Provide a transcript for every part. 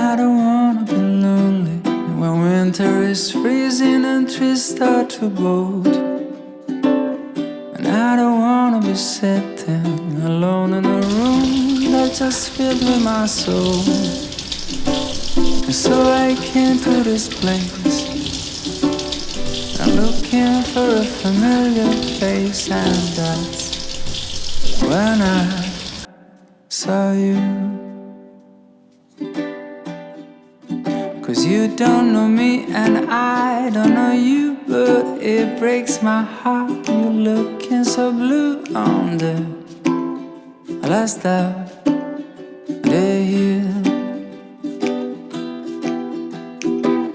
I don't wanna be lonely when winter is freezing and trees start to bolt. And I don't wanna be sitting alone in a room that's just filled with my soul. And so I came to this place, I'm looking for a familiar face, and that's when I saw you. 'Cause you don't know me and I don't know you, but it breaks my heart. You're looking so blue on the last of the year.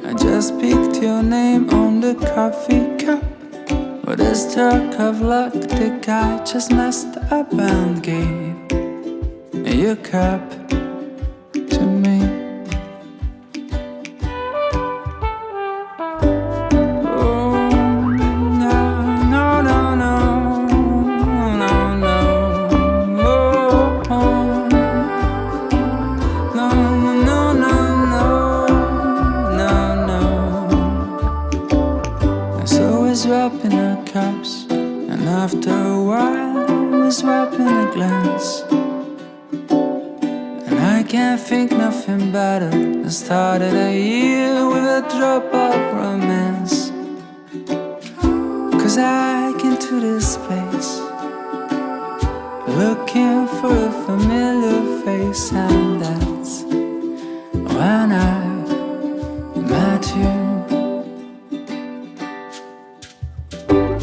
I just picked your name on the coffee cup. With a stroke of luck, the guy just messed up and gave your cup to me. Swapping our cups, and after a while we're swapping a glance. And I can't think nothing better than starting a year with a drop of romance. 'Cause I came to this place looking for a familiar face, and that's when I met you.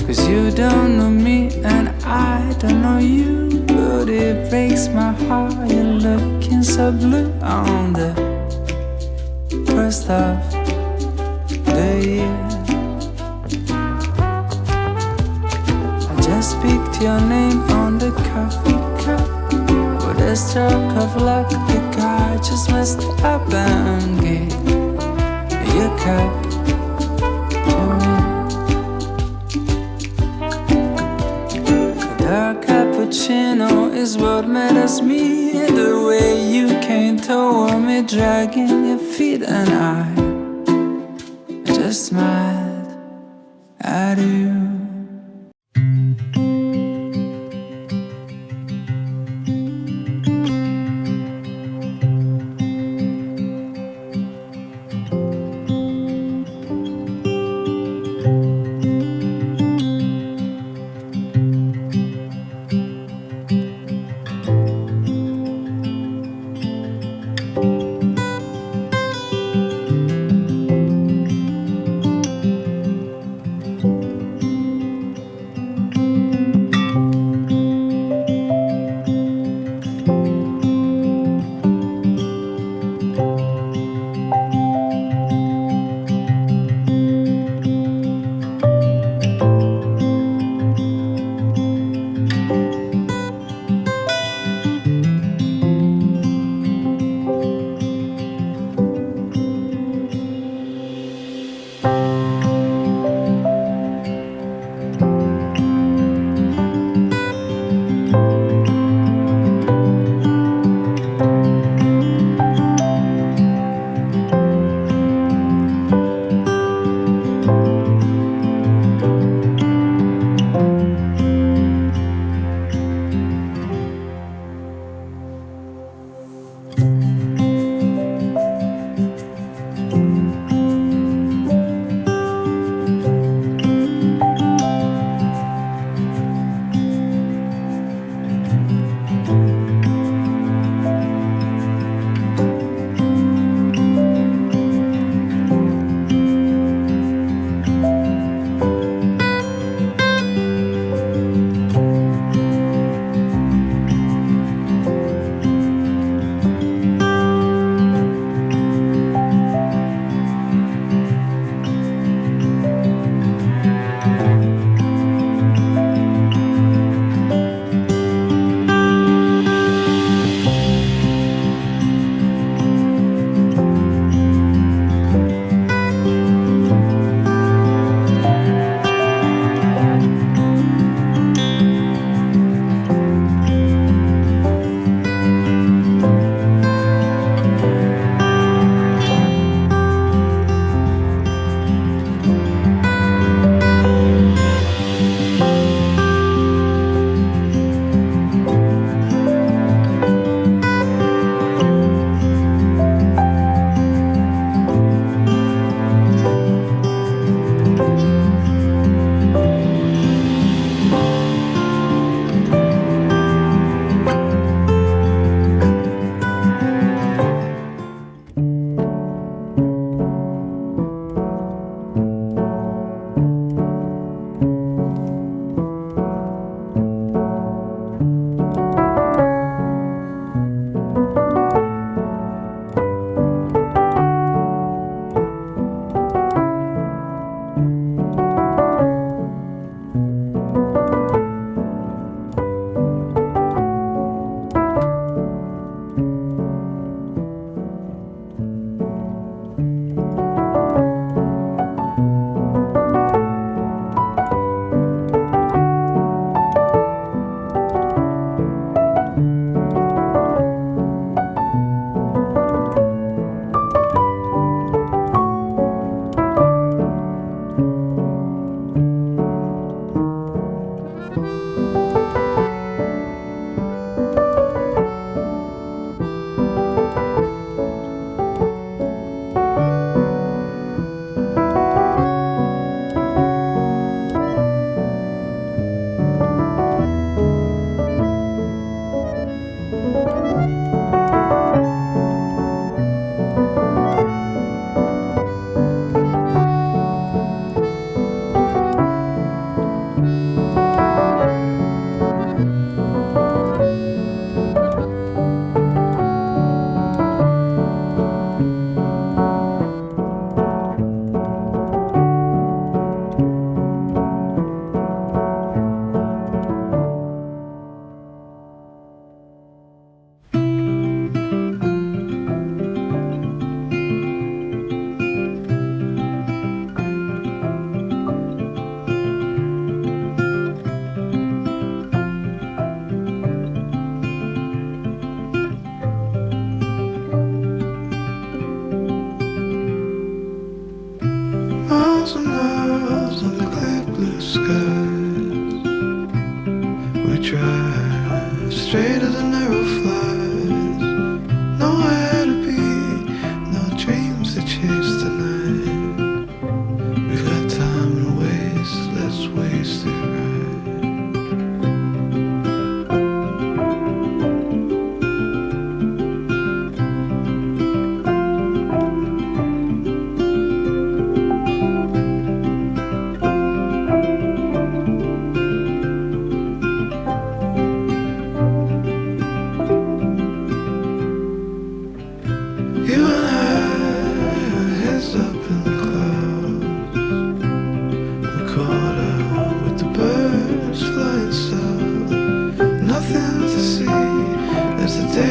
'Cause you don't know me and I don't know you, but it breaks my heart. You're looking so blue on the first of the year. I just picked your name on the coffee cup. With a stroke of luck, the guy just messed up and gave your cup to me. Dark cappuccino is what made us meet. The way you came toward me, dragging your feet, and I just smiled at you.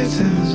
to